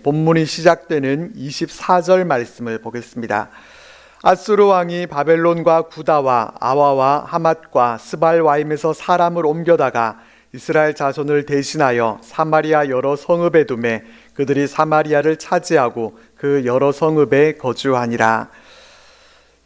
본문이 시작되는 24절 말씀을 보겠습니다. 아수르 왕이 바벨론과 구다와 아와와 하맛과 스발와임에서 사람을 옮겨다가 이스라엘 자손을 대신하여 사마리아 여러 성읍에 두매 그들이 사마리아를 차지하고 그 여러 성읍에 거주하니라.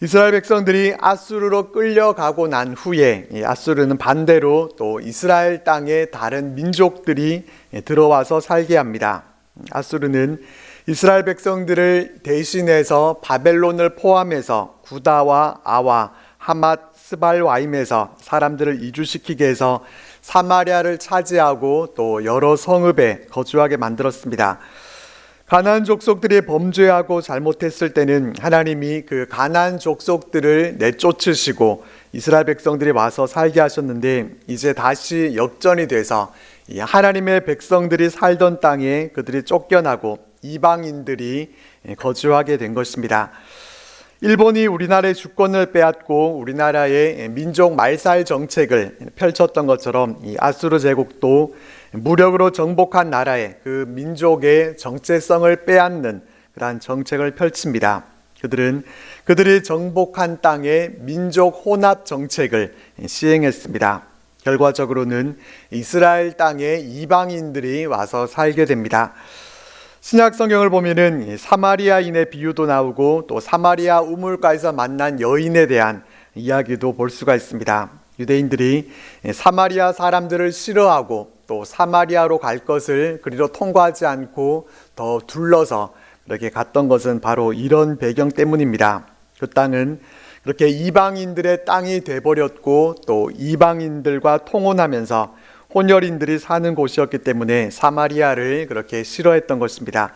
이스라엘 백성들이 아수르로 끌려가고 난 후에 아수르는 반대로 또 이스라엘 땅에 다른 민족들이 들어와서 살게 합니다. 아수르는 이스라엘 백성들을 대신해서 바벨론을 포함해서 구다와 아와, 하맛, 스발와임에서 사람들을 이주시키게 해서 사마리아를 차지하고 또 여러 성읍에 거주하게 만들었습니다. 가나안 족속들이 범죄하고 잘못했을 때는 하나님이 그 가나안 족속들을 내쫓으시고 이스라엘 백성들이 와서 살게 하셨는데, 이제 다시 역전이 돼서 하나님의 백성들이 살던 땅에 그들이 쫓겨나고 이방인들이 거주하게 된 것입니다. 일본이 우리나라의 주권을 빼앗고 우리나라의 민족 말살 정책을 펼쳤던 것처럼 이 아수르 제국도 무력으로 정복한 나라의 그 민족의 정체성을 빼앗는 그러한 정책을 펼칩니다. 그들은 그들이 정복한 땅에 민족 혼합 정책을 시행했습니다. 결과적으로는 이스라엘 땅에 이방인들이 와서 살게 됩니다. 신약 성경을 보면은 사마리아인의 비유도 나오고 또 사마리아 우물가에서 만난 여인에 대한 이야기도 볼 수가 있습니다. 유대인들이 사마리아 사람들을 싫어하고 또 사마리아로 갈 것을 그리로 통과하지 않고 더 둘러서 그렇게 갔던 것은 바로 이런 배경 때문입니다. 그 땅은 그렇게 이방인들의 땅이 돼버렸고 또 이방인들과 통혼하면서 혼혈인들이 사는 곳이었기 때문에 사마리아를 그렇게 싫어했던 것입니다.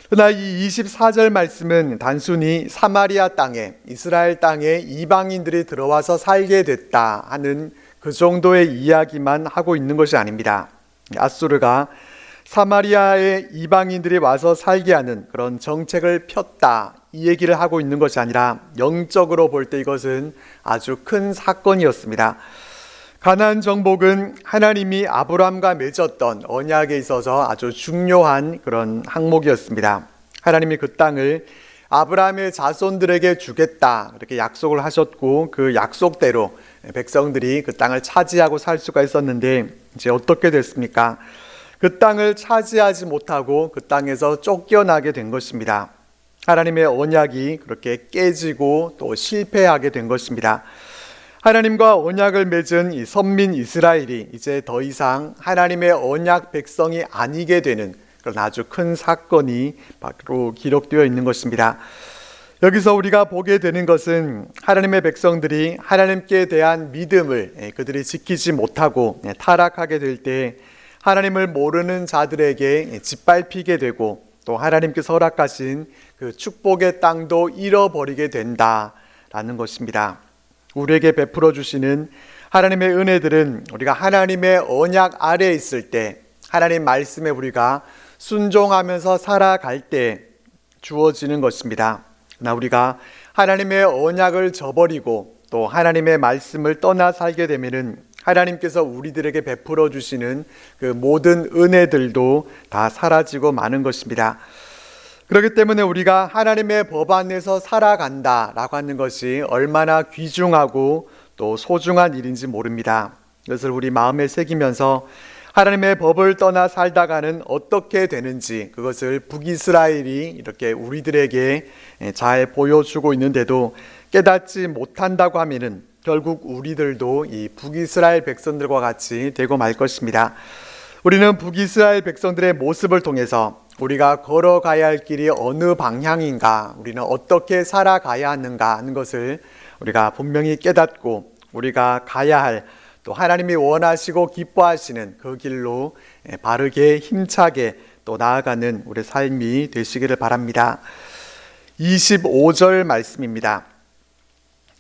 그러나 이 24절 말씀은 단순히 사마리아 땅에, 이스라엘 땅에 이방인들이 들어와서 살게 됐다 하는 그 정도의 이야기만 하고 있는 것이 아닙니다. 아수르가 사마리아에 이방인들이 와서 살게 하는 그런 정책을 폈다, 이 얘기를 하고 있는 것이 아니라 영적으로 볼 때 이것은 아주 큰 사건이었습니다. 가나안 정복은 하나님이 아브라함과 맺었던 언약에 있어서 아주 중요한 그런 항목이었습니다. 하나님이 그 땅을 아브라함의 자손들에게 주겠다 그렇게 약속을 하셨고, 그 약속대로 백성들이 그 땅을 차지하고 살 수가 있었는데, 이제 어떻게 됐습니까? 그 땅을 차지하지 못하고 그 땅에서 쫓겨나게 된 것입니다. 하나님의 언약이 그렇게 깨지고 또 실패하게 된 것입니다. 하나님과 언약을 맺은 이 선민 이스라엘이 이제 더 이상 하나님의 언약 백성이 아니게 되는 그런 아주 큰 사건이 바로 기록되어 있는 것입니다. 여기서 우리가 보게 되는 것은 하나님의 백성들이 하나님께 대한 믿음을 그들이 지키지 못하고 타락하게 될 때 하나님을 모르는 자들에게 짓밟히게 되고 또 하나님께서 허락하신 그 축복의 땅도 잃어버리게 된다라는 것입니다. 우리에게 베풀어 주시는 하나님의 은혜들은 우리가 하나님의 언약 아래에 있을 때, 하나님 말씀에 우리가 순종하면서 살아갈 때 주어지는 것입니다. 그러나 우리가 하나님의 언약을 저버리고 또 하나님의 말씀을 떠나 살게 되면은 하나님께서 우리들에게 베풀어 주시는 그 모든 은혜들도 다 사라지고 마는 것입니다. 그렇기 때문에 우리가 하나님의 법 안에서 살아간다라고 하는 것이 얼마나 귀중하고 또 소중한 일인지 모릅니다. 이것을 우리 마음에 새기면서 하나님의 법을 떠나 살다가는 어떻게 되는지, 그것을 북이스라엘이 이렇게 우리들에게 잘 보여주고 있는데도 깨닫지 못한다고 하면은 결국 우리들도 이 북이스라엘 백성들과 같이 되고 말 것입니다. 우리는 북이스라엘 백성들의 모습을 통해서 우리가 걸어가야 할 길이 어느 방향인가, 우리는 어떻게 살아가야 하는가 하는 것을 우리가 분명히 깨닫고 우리가 가야 할, 또 하나님이 원하시고 기뻐하시는 그 길로 바르게 힘차게 또 나아가는 우리 삶이 되시기를 바랍니다. 25절 말씀입니다.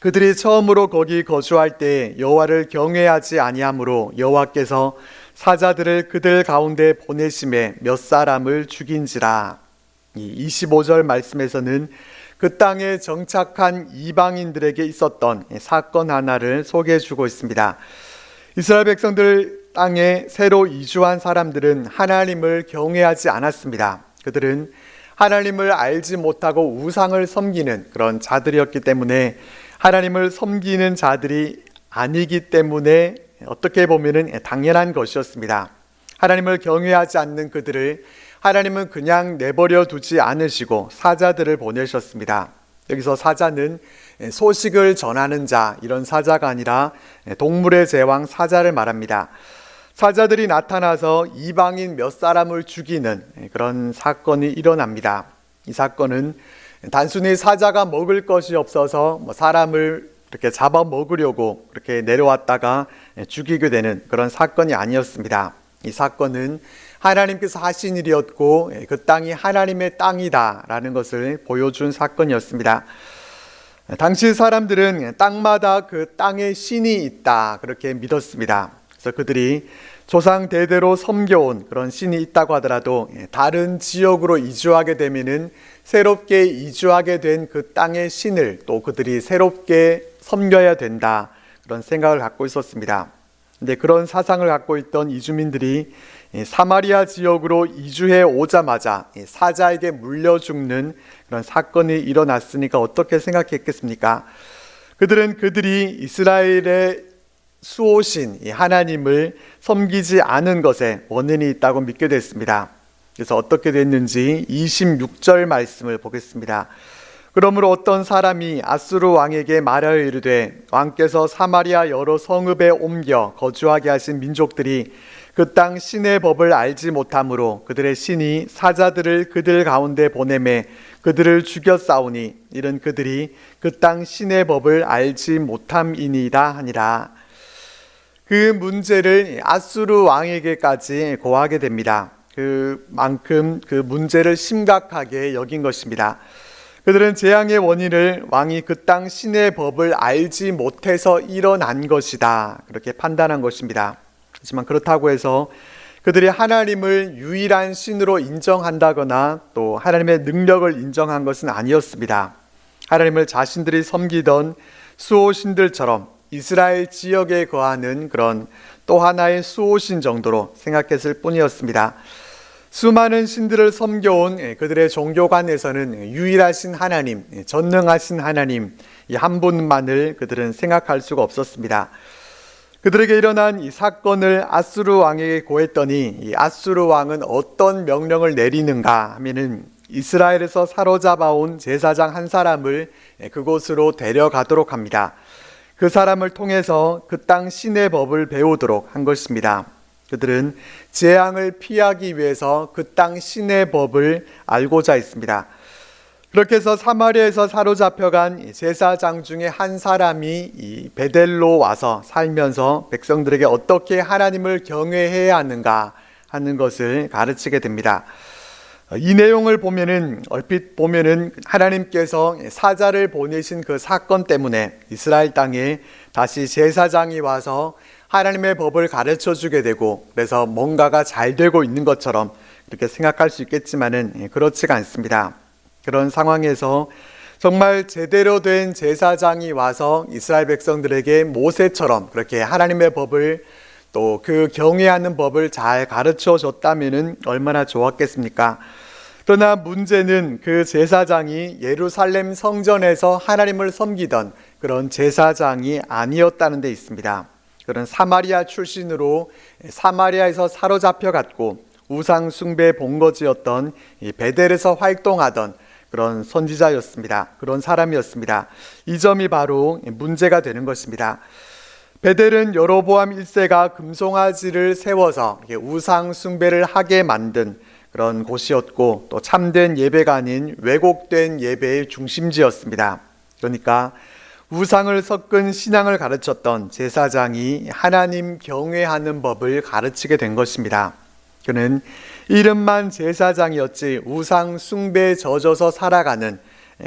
그들이 처음으로 거기 거주할 때 여호와를 경외하지 아니하므로 여호와께서 사자들을 그들 가운데 보내심에 몇 사람을 죽인지라. 이 25절 말씀에서는 그 땅에 정착한 이방인들에게 있었던 사건 하나를 소개해 주고 있습니다. 이스라엘 백성들 땅에 새로 이주한 사람들은 하나님을 경외하지 않았습니다. 그들은 하나님을 알지 못하고 우상을 섬기는 그런 자들이었기 때문에 하나님을 섬기는 자들이 아니기 때문에 어떻게 보면은 당연한 것이었습니다. 하나님을 경외하지 않는 그들을 하나님은 그냥 내버려 두지 않으시고 사자들을 보내셨습니다. 여기서 사자는 소식을 전하는 자, 이런 사자가 아니라 동물의 제왕 사자를 말합니다. 사자들이 나타나서 이방인 몇 사람을 죽이는 그런 사건이 일어납니다. 이 사건은 단순히 사자가 먹을 것이 없어서 사람을 이렇게 잡아 먹으려고 이렇게 내려왔다가 죽이게 되는 그런 사건이 아니었습니다. 이 사건은 하나님께서 하신 일이었고 그 땅이 하나님의 땅이다라는 것을 보여준 사건이었습니다. 당시 사람들은 땅마다 그 땅에 신이 있다 그렇게 믿었습니다. 그래서 그들이 조상 대대로 섬겨온 그런 신이 있다고 하더라도 다른 지역으로 이주하게 되면은 새롭게 이주하게 된 그 땅의 신을 또 그들이 새롭게 섬겨야 된다 그런 생각을 갖고 있었습니다. 근데 그런 사상을 갖고 있던 이주민들이 사마리아 지역으로 이주해 오자마자 사자에게 물려 죽는 그런 사건이 일어났으니까 어떻게 생각했겠습니까? 그들은 그들이 이스라엘의 수호신 하나님을 섬기지 않은 것에 원인이 있다고 믿게 됐습니다. 그래서 어떻게 됐는지 26절 말씀을 보겠습니다. 그러므로 어떤 사람이 아수르 왕에게 말하여 이르되 왕께서 사마리아 여러 성읍에 옮겨 거주하게 하신 민족들이 그 땅 신의 법을 알지 못함으로 그들의 신이 사자들을 그들 가운데 보내매 그들을 죽였사오니 이는 그들이 그 땅 신의 법을 알지 못함이니이다 하니라. 그 문제를 아수르 왕에게까지 고하게 됩니다. 그만큼 그 문제를 심각하게 여긴 것입니다. 그들은 재앙의 원인을 왕이 그 땅 신의 법을 알지 못해서 일어난 것이다 그렇게 판단한 것입니다. 하지만 그렇다고 해서 그들이 하나님을 유일한 신으로 인정한다거나 또 하나님의 능력을 인정한 것은 아니었습니다. 하나님을 자신들이 섬기던 수호신들처럼 이스라엘 지역에 거하는 그런 또 하나의 수호신 정도로 생각했을 뿐이었습니다. 수많은 신들을 섬겨온 그들의 종교관에서는 유일하신 하나님, 전능하신 하나님 이 한 분만을 그들은 생각할 수가 없었습니다. 그들에게 일어난 이 사건을 아수르 왕에게 고했더니 이 아수르 왕은 어떤 명령을 내리는가 하면은 이스라엘에서 사로잡아온 제사장 한 사람을 그곳으로 데려가도록 합니다. 그 사람을 통해서 그 땅 신의 법을 배우도록 한 것입니다. 그들은 재앙을 피하기 위해서 그 땅 신의 법을 알고자 했습니다. 그렇게 해서 사마리아에서 사로잡혀간 제사장 중에 한 사람이 이 베델로 와서 살면서 백성들에게 어떻게 하나님을 경외해야 하는가 하는 것을 가르치게 됩니다. 이 내용을 보면은 얼핏 보면은 하나님께서 사자를 보내신 그 사건 때문에 이스라엘 땅에 다시 제사장이 와서 하나님의 법을 가르쳐 주게 되고 그래서 뭔가가 잘 되고 있는 것처럼 이렇게 생각할 수 있겠지만은 그렇지가 않습니다. 그런 상황에서 정말 제대로 된 제사장이 와서 이스라엘 백성들에게 모세처럼 그렇게 하나님의 법을 또 그 경외하는 법을 잘 가르쳐 줬다면은 얼마나 좋았겠습니까? 그러나 문제는 그 제사장이 예루살렘 성전에서 하나님을 섬기던 그런 제사장이 아니었다는 데 있습니다. 그런 사마리아 출신으로 사마리아에서 사로잡혀 갔고 우상 숭배 본거지였던 베델에서 활동하던 그런 선지자였습니다. 그런 사람이었습니다. 이 점이 바로 문제가 되는 것입니다. 베델은 여로보암 1세가 금송아지를 세워서 우상 숭배를 하게 만든 그런 곳이었고 또 참된 예배가 아닌 왜곡된 예배의 중심지였습니다. 그러니까 우상을 섞은 신앙을 가르쳤던 제사장이 하나님 경외하는 법을 가르치게 된 것입니다. 그는 이름만 제사장이었지 우상 숭배에 젖어서 살아가는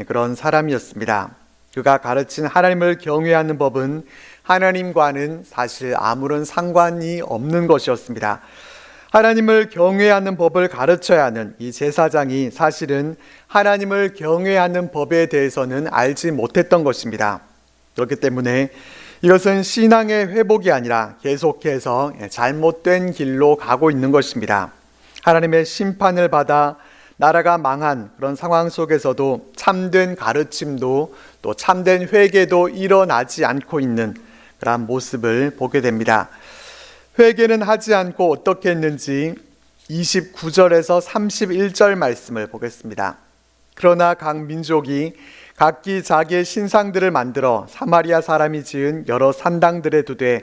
그런 사람이었습니다. 그가 가르친 하나님을 경외하는 법은 하나님과는 사실 아무런 상관이 없는 것이었습니다. 하나님을 경외하는 법을 가르쳐야 하는 이 제사장이 사실은 하나님을 경외하는 법에 대해서는 알지 못했던 것입니다. 그렇기 때문에 이것은 신앙의 회복이 아니라 계속해서 잘못된 길로 가고 있는 것입니다. 하나님의 심판을 받아 나라가 망한 그런 상황 속에서도 참된 가르침도 또 참된 회개도 일어나지 않고 있는 그런 모습을 보게 됩니다. 회개는 하지 않고 어떻게 했는지 29절에서 31절 말씀을 보겠습니다. 그러나 각 민족이 각기 자기의 신상들을 만들어 사마리아 사람이 지은 여러 산당들에 두되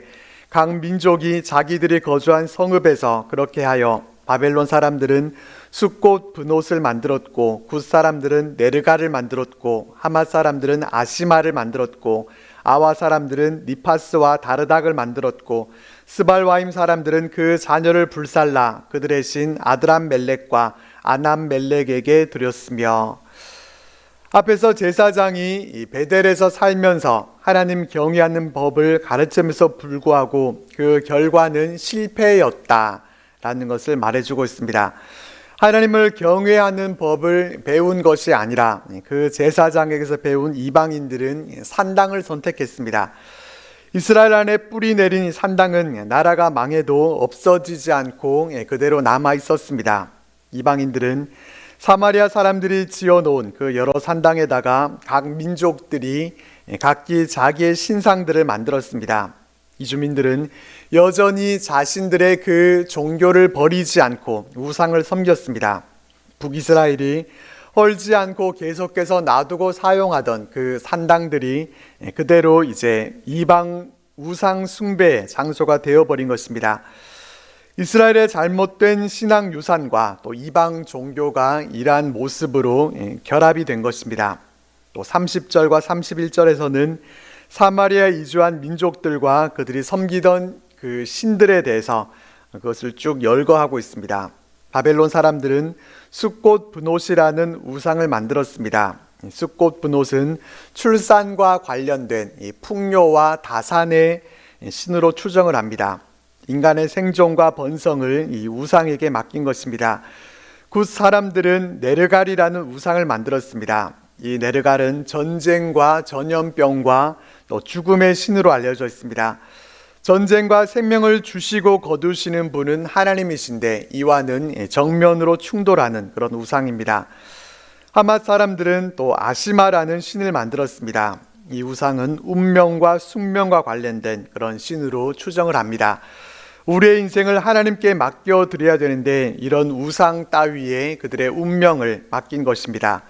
각 민족이 자기들이 거주한 성읍에서 그렇게 하여 바벨론 사람들은 숫꽃 분옷을 만들었고 굿 사람들은 네르가를 만들었고 하맛 사람들은 아시마를 만들었고 아와 사람들은 니파스와 다르닥을 만들었고 스발와임 사람들은 그 자녀를 불살라 그들의 신 아드람멜렉과 아남멜렉에게 드렸으며. 앞에서 제사장이 베델에서 살면서 하나님 경외하는 법을 가르치면서 불구하고 그 결과는 실패였다라는 것을 말해주고 있습니다. 하나님을 경외하는 법을 배운 것이 아니라 그 제사장에게서 배운 이방인들은 산당을 선택했습니다. 이스라엘 안에 뿌리 내린 이 산당은 나라가 망해도 없어지지 않고 그대로 남아 있었습니다. 이방인들은 사마리아 사람들이 지어놓은 그 여러 산당에다가 각 민족들이 각기 자기의 신상들을 만들었습니다. 이 주민들은 여전히 자신들의 그 종교를 버리지 않고 우상을 섬겼습니다. 북이스라엘이 헐지 않고 계속해서 놔두고 사용하던 그 산당들이 그대로 이제 이방 우상 숭배의 장소가 되어버린 것입니다. 이스라엘의 잘못된 신앙 유산과 또 이방 종교가 이러한 모습으로 결합이 된 것입니다. 또 30절과 31절에서는 사마리아에 이주한 민족들과 그들이 섬기던 그 신들에 대해서 그것을 쭉 열거하고 있습니다. 바벨론 사람들은 숫꽃 분옷이라는 우상을 만들었습니다. 숫꽃 분옷은 출산과 관련된 이 풍요와 다산의 신으로 추정을 합니다. 인간의 생존과 번성을 이 우상에게 맡긴 것입니다. 굿 사람들은 네르갈이라는 우상을 만들었습니다. 이 네르갈은 전쟁과 전염병과 또 죽음의 신으로 알려져 있습니다. 전쟁과 생명을 주시고 거두시는 분은 하나님이신데 이와는 정면으로 충돌하는 그런 우상입니다. 하맛 사람들은 또 아시마라는 신을 만들었습니다. 이 우상은 운명과 숙명과 관련된 그런 신으로 추정을 합니다. 우리의 인생을 하나님께 맡겨드려야 되는데 이런 우상 따위에 그들의 운명을 맡긴 것입니다.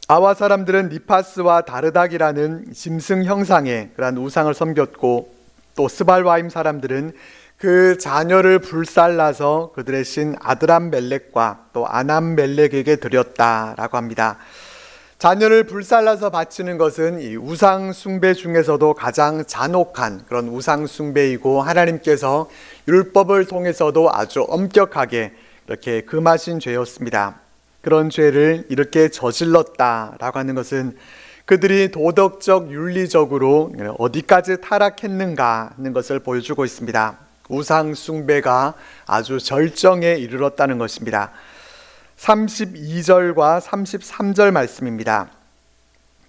아와 사람들은 니파스와 다르닥이라는 짐승 형상의 그러한 우상을 섬겼고 또 스발와임 사람들은 그 자녀를 불살라서 그들의 신 아드람멜렉과 또 아남멜렉에게 드렸다라고 합니다. 자녀를 불살라서 바치는 것은 이 우상 숭배 중에서도 가장 잔혹한 그런 우상 숭배이고 하나님께서 율법을 통해서도 아주 엄격하게 이렇게 금하신 죄였습니다. 그런 죄를 이렇게 저질렀다라고 하는 것은 그들이 도덕적 윤리적으로 어디까지 타락했는가 하는 것을 보여주고 있습니다. 우상 숭배가 아주 절정에 이르렀다는 것입니다. 32절과 33절 말씀입니다.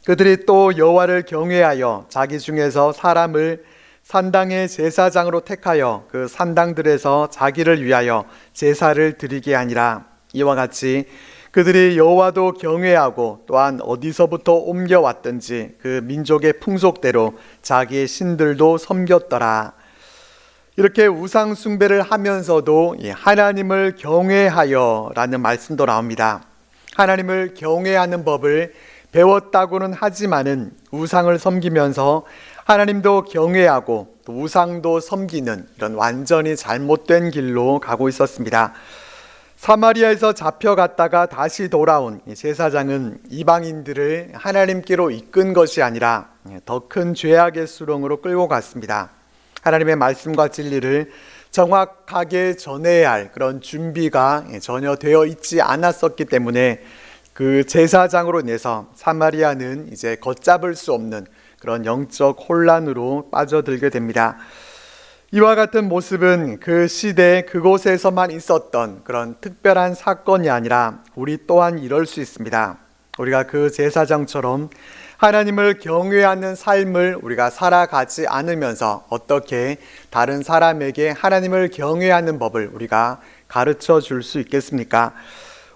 그들이 또 여호와를 경외하여 자기 중에서 사람을 산당의 제사장으로 택하여 그 산당들에서 자기를 위하여 제사를 드리게 하니라. 이와 같이 그들이 여호와도 경외하고 또한 어디서부터 옮겨왔든지 그 민족의 풍속대로 자기의 신들도 섬겼더라. 이렇게 우상 숭배를 하면서도 하나님을 경외하여 라는 말씀도 나옵니다. 하나님을 경외하는 법을 배웠다고는 하지만은 우상을 섬기면서 하나님도 경외하고 또 우상도 섬기는 이런 완전히 잘못된 길로 가고 있었습니다. 사마리아에서 잡혀갔다가 다시 돌아온 제사장은 이방인들을 하나님께로 이끈 것이 아니라 더 큰 죄악의 수렁으로 끌고 갔습니다. 하나님의 말씀과 진리를 정확하게 전해야 할 그런 준비가 전혀 되어 있지 않았었기 때문에 그 제사장으로 인해서 사마리아는 이제 걷잡을 수 없는 그런 영적 혼란으로 빠져들게 됩니다. 이와 같은 모습은 그 시대 그곳에서만 있었던 그런 특별한 사건이 아니라 우리 또한 이럴 수 있습니다. 우리가 그 제사장처럼 하나님을 경외하는 삶을 우리가 살아가지 않으면서 어떻게 다른 사람에게 하나님을 경외하는 법을 우리가 가르쳐 줄 수 있겠습니까?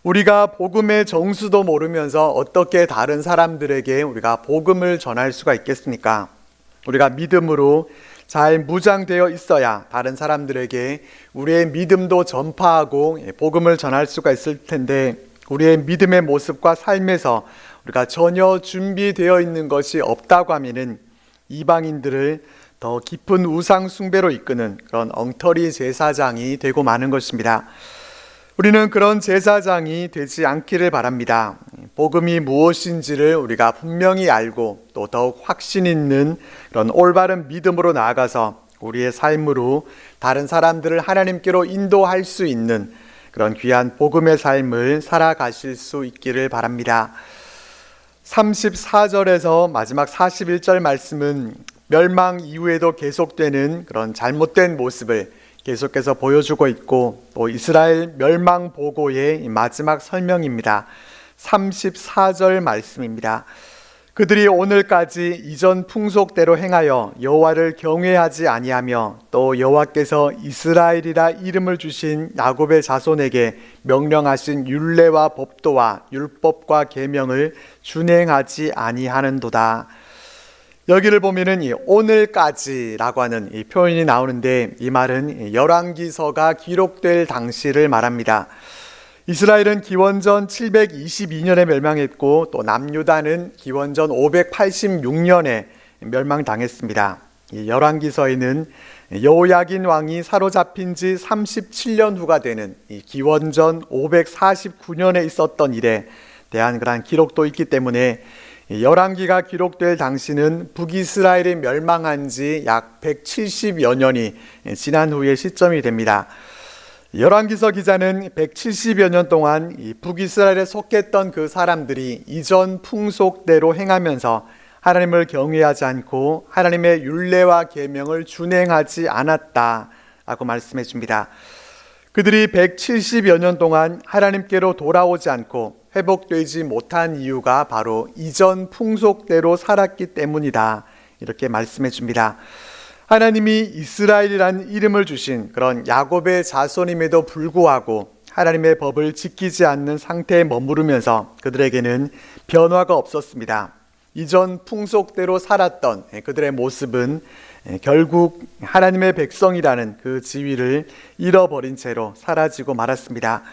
우리가 복음의 정수도 모르면서 어떻게 다른 사람들에게 우리가 복음을 전할 수가 있겠습니까? 우리가 믿음으로 잘 무장되어 있어야 다른 사람들에게 우리의 믿음도 전파하고 복음을 전할 수가 있을 텐데, 우리의 믿음의 모습과 삶에서 우리가 전혀 준비되어 있는 것이 없다고 하면은 이방인들을 더 깊은 우상 숭배로 이끄는 그런 엉터리 제사장이 되고 마는 것입니다. 우리는 그런 제사장이 되지 않기를 바랍니다. 복음이 무엇인지를 우리가 분명히 알고 또 더욱 확신 있는 그런 올바른 믿음으로 나아가서 우리의 삶으로 다른 사람들을 하나님께로 인도할 수 있는 그런 귀한 복음의 삶을 살아가실 수 있기를 바랍니다. 34절에서 마지막 41절 말씀은 멸망 이후에도 계속되는 그런 잘못된 모습을 계속해서 보여주고 있고, 또 이스라엘 멸망 보고의 마지막 설명입니다. 34절 말씀입니다. 그들이 오늘까지 이전 풍속대로 행하여 여호와를 경외하지 아니하며 또 여호와께서 이스라엘이라 이름을 주신 야곱의 자손에게 명령하신 율례와 법도와 율법과 계명을 준행하지 아니하는도다. 여기를 보면은 이 오늘까지라고 하는 이 표현이 나오는데, 이 말은 열왕기서가 기록될 당시를 말합니다. 이스라엘은 기원전 722년에 멸망했고, 또 남유다는 기원전 586년에 멸망당했습니다. 이 열왕기서에는 여호야긴 왕이 사로잡힌 지 37년 후가 되는 이 기원전 549년에 있었던 일에 대한 그러한 기록도 있기 때문에, 열왕기가 기록될 당시는 북이스라엘이 멸망한 지 약 170여 년이 지난 후의 시점이 됩니다. 열왕기서 기자는 170여 년 동안 이 북이스라엘에 속했던 그 사람들이 이전 풍속대로 행하면서 하나님을 경외하지 않고 하나님의 율례와 계명을 준행하지 않았다라고 말씀해 줍니다. 그들이 170여 년 동안 하나님께로 돌아오지 않고 회복되지 못한 이유가 바로 이전 풍속대로 살았기 때문이다, 이렇게 말씀해 줍니다. 하나님이 이스라엘이라는 이름을 주신 그런 야곱의 자손임에도 불구하고 하나님의 법을 지키지 않는 상태에 머무르면서 그들에게는 변화가 없었습니다. 이전 풍속대로 살았던 그들의 모습은 결국 하나님의 백성이라는 그 지위를 잃어버린 채로 사라지고 말았습니다.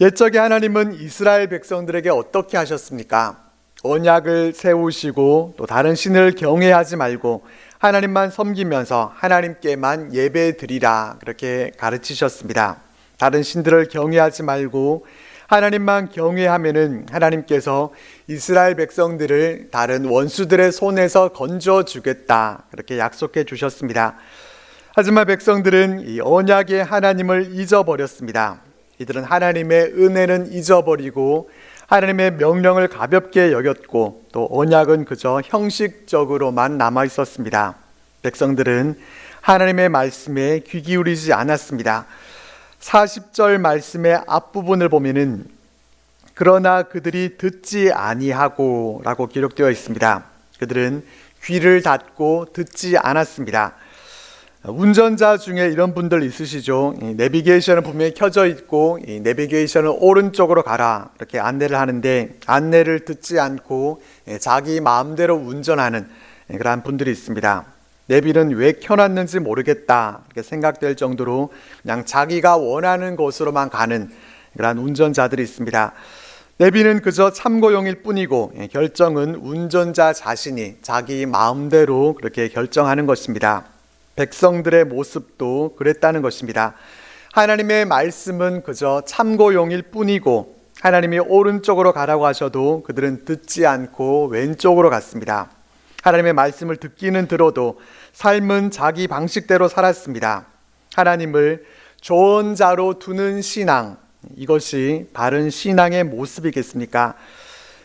옛적에 하나님은 이스라엘 백성들에게 어떻게 하셨습니까? 언약을 세우시고 또 다른 신을 경외하지 말고 하나님만 섬기면서 하나님께만 예배드리라, 그렇게 가르치셨습니다. 다른 신들을 경외하지 말고 하나님만 경외하면은 하나님께서 이스라엘 백성들을 다른 원수들의 손에서 건져주겠다, 그렇게 약속해 주셨습니다. 하지만 백성들은 이 언약의 하나님을 잊어버렸습니다. 이들은 하나님의 은혜는 잊어버리고 하나님의 명령을 가볍게 여겼고, 또 언약은 그저 형식적으로만 남아 있었습니다. 백성들은 하나님의 말씀에 귀 기울이지 않았습니다. 40절 말씀의 앞부분을 보면은 그러나 그들이 듣지 아니하고 라고 기록되어 있습니다. 그들은 귀를 닫고 듣지 않았습니다. 운전자 중에 이런 분들 있으시죠? 내비게이션은 분명히 켜져 있고 이 내비게이션을 오른쪽으로 가라, 이렇게 안내를 하는데 안내를 듣지 않고 자기 마음대로 운전하는 그런 분들이 있습니다. 내비는 왜 켜놨는지 모르겠다, 이렇게 생각될 정도로 그냥 자기가 원하는 곳으로만 가는 그런 운전자들이 있습니다. 내비는 그저 참고용일 뿐이고 결정은 운전자 자신이 자기 마음대로 그렇게 결정하는 것입니다. 백성들의 모습도 그랬다는 것입니다. 하나님의 말씀은 그저 참고용일 뿐이고 하나님이 오른쪽으로 가라고 하셔도 그들은 듣지 않고 왼쪽으로 갔습니다. 하나님의 말씀을 듣기는 들어도 삶은 자기 방식대로 살았습니다. 하나님을 조언자로 두는 신앙, 이것이 바른 신앙의 모습이겠습니까?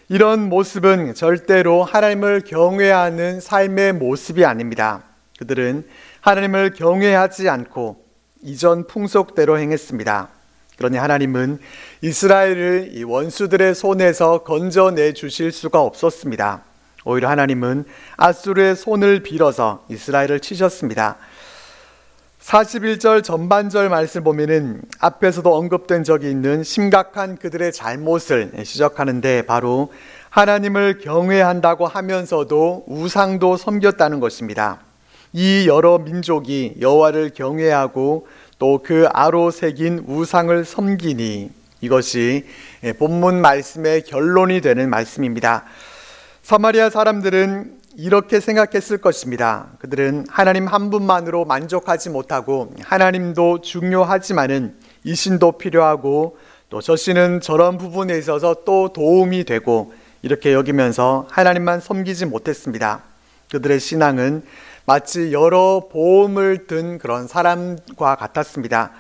이런 모습은 절대로 하나님을 경외하는 삶의 모습이 아닙니다. 그들은 하나님을 경외하지 않고 이전 풍속대로 행했습니다. 그러니 하나님은 이스라엘을 이 원수들의 손에서 건져내 주실 수가 없었습니다. 오히려 하나님은 앗수르의 손을 빌어서 이스라엘을 치셨습니다. 41절 전반절 말씀을 보면은 앞에서도 언급된 적이 있는 심각한 그들의 잘못을 지적하는데 바로 하나님을 경외한다고 하면서도 우상도 섬겼다는 것입니다. 이 여러 민족이 여호와를 경외하고 또 그 아로 새긴 우상을 섬기니 이것이 본문 말씀의 결론이 되는 말씀입니다. 사마리아 사람들은 이렇게 생각했을 것입니다. 그들은 하나님 한 분만으로 만족하지 못하고 하나님도 중요하지만은 이 신도 필요하고 또 저 신은 저런 부분에 있어서 또 도움이 되고 이렇게 여기면서 하나님만 섬기지 못했습니다. 그들의 신앙은 마치 여러 보험을 든 그런 사람과 같았습니다.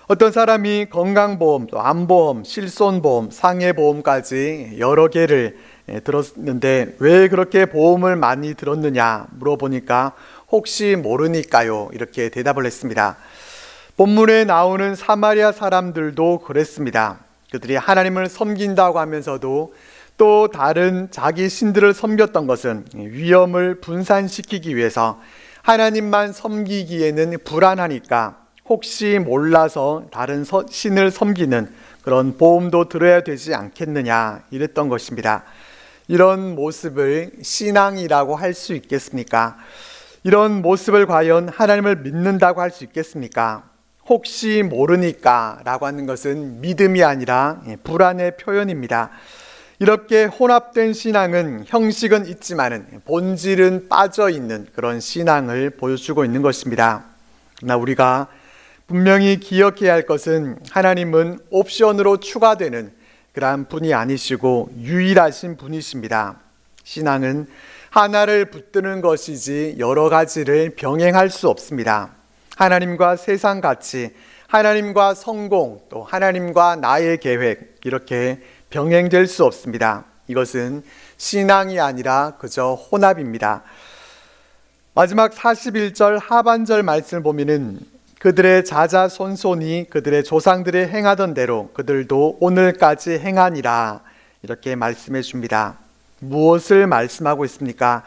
어떤 사람이 건강보험, 또 암보험, 실손보험, 상해보험까지 여러 개를 들었는데 왜 그렇게 보험을 많이 들었느냐 물어보니까 혹시 모르니까요 이렇게 대답을 했습니다. 본문에 나오는 사마리아 사람들도 그랬습니다. 그들이 하나님을 섬긴다고 하면서도 또 다른 자기 신들을 섬겼던 것은 위험을 분산시키기 위해서 하나님만 섬기기에는 불안하니까 혹시 몰라서 다른 신을 섬기는 그런 보험도 들어야 되지 않겠느냐 이랬던 것입니다. 이런 모습을 신앙이라고 할 수 있겠습니까? 이런 모습을 과연 하나님을 믿는다고 할 수 있겠습니까? 혹시 모르니까 라고 하는 것은 믿음이 아니라 불안의 표현입니다. 이렇게 혼합된 신앙은 형식은 있지만 본질은 빠져있는 그런 신앙을 보여주고 있는 것입니다. 그러나 우리가 분명히 기억해야 할 것은 하나님은 옵션으로 추가되는 그러한 분이 아니시고 유일하신 분이십니다. 신앙은 하나를 붙드는 것이지 여러 가지를 병행할 수 없습니다. 하나님과 세상 가치, 하나님과 성공, 또 하나님과 나의 계획 이렇게 병행될 수 없습니다. 이것은 신앙이 아니라 그저 혼합입니다. 마지막 41절 하반절 말씀을 보면은 그들의 자자손손이 그들의 조상들이 행하던 대로 그들도 오늘까지 행하니라 이렇게 말씀해 줍니다. 무엇을 말씀하고 있습니까?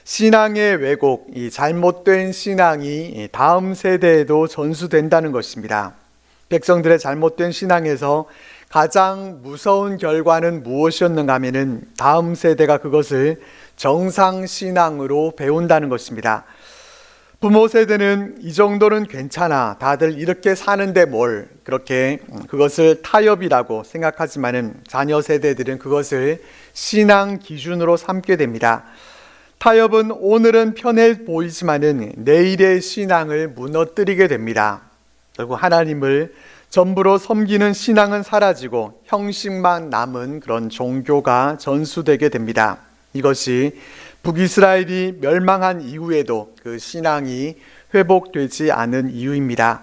신앙의 왜곡, 이 잘못된 신앙이 다음 세대에도 전수된다는 것입니다. 백성들의 잘못된 신앙에서 가장 무서운 결과는 무엇이었는가 하면은 다음 세대가 그것을 정상신앙으로 배운다는 것입니다. 부모 세대는 이 정도는 괜찮아, 다들 이렇게 사는데 뭘 그렇게 그것을 타협이라고 생각하지만은 자녀 세대들은 그것을 신앙 기준으로 삼게 됩니다. 타협은 오늘은 편해 보이지만은 내일의 신앙을 무너뜨리게 됩니다. 결국 하나님을 전부로 섬기는 신앙은 사라지고 형식만 남은 그런 종교가 전수되게 됩니다. 이것이 북이스라엘이 멸망한 이후에도 그 신앙이 회복되지 않은 이유입니다.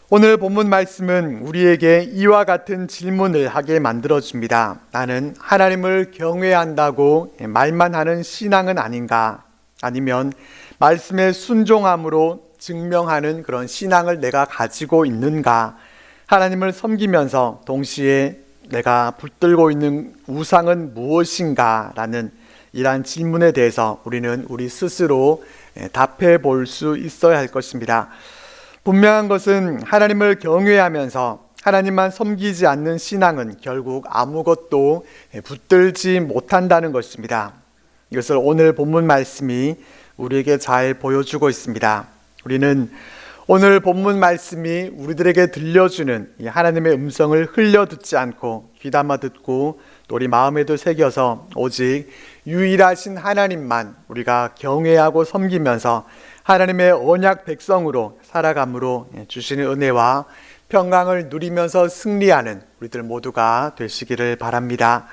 오늘 본문 말씀은 우리에게 이와 같은 질문을 하게 만들어줍니다. 나는 하나님을 경외한다고 말만 하는 신앙은 아닌가? 아니면 말씀에 순종함으로 증명하는 그런 신앙을 내가 가지고 있는가? 하나님을 섬기면서 동시에 내가 붙들고 있는 우상은 무엇인가? 라는 이러한 질문에 대해서 우리는 우리 스스로 답해 볼 수 있어야 할 것입니다. 분명한 것은 하나님을 경외하면서 하나님만 섬기지 않는 신앙은 결국 아무것도 붙들지 못한다는 것입니다. 이것을 오늘 본문 말씀이 우리에게 잘 보여주고 있습니다. 우리는 오늘 본문 말씀이 우리들에게 들려주는 이 하나님의 음성을 흘려 듣지 않고 귀담아 듣고 또 우리 마음에도 새겨서 오직 유일하신 하나님만 우리가 경외하고 섬기면서 하나님의 언약 백성으로 살아감으로 주시는 은혜와 평강을 누리면서 승리하는 우리들 모두가 되시기를 바랍니다.